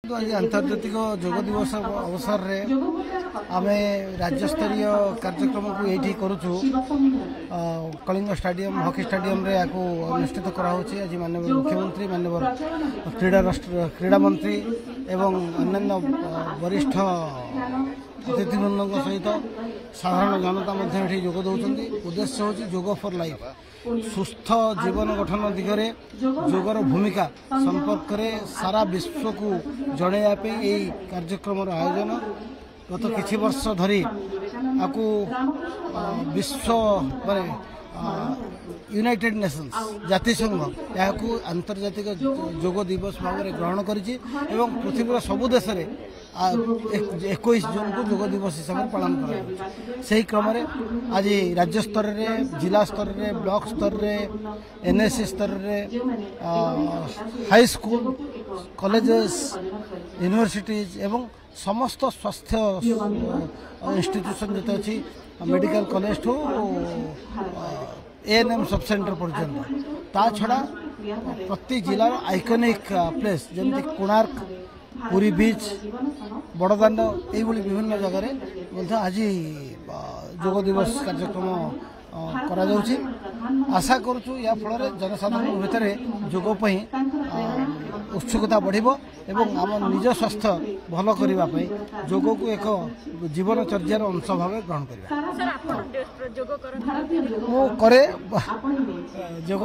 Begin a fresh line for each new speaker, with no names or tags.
आज आंतर्जातिक योग दिवस अवसर रे आमे राज्य स्तरीय कार्यक्रम को ये करुचु कलिंग स्टेडियम हॉकी स्टेडियम रे याको अनुष्ठित कराऊँच। आज माननीय मुख्यमंत्री माननीय क्रीड़ा मंत्री एवं अन्य वरिष्ठ अतिथिवृंद सहित साधारण जनता मध्य योग दौरान। उद्देश्य हूँ योग फॉर लाइफ सुस्थ जीवन गठन दिगरे योगर भूमिका संपर्क में सारा विश्व को जनवाई यही कार्यक्रम आयोजन गत किछि वर्ष धरी आपको विश्व माने यूनाइटेड नेशंस जातिसंघ यहाँ आंतर्जातिक योग दिवस भाव में ग्रहण करिछि एवं पृथ्वीर सबु देश में 21 जून को योग दिवस हिसाब से पालन कर क्रम आज राज्य स्तर में जिला स्तर में ब्लॉक स्तर में एनएससी स्तर में हाई स्कूल कॉलेजेस यूनिवर्सिटीज एवं समस्त स्वास्थ्य इंस्टीट्यूशन जो अच्छी मेडिकल कॉलेज ठू एएनएम सब सेंटर पर्यटन ता छड़ा प्रति जिलार आइकनिक प्लेस जमी कोणार्क पुरी बीच बड़दाण्ड ये विभिन्न जगह आज योग दिवस कार्यक्रम करा जाउछि। आशा करूँ या फल जनसाधारण भितर योगपाई उत्सुकता बढ़िबो एवं आम निज स्वास्थ्य भल करने योग को एक जीवनचर्यार अंश भाव ग्रहण करें योग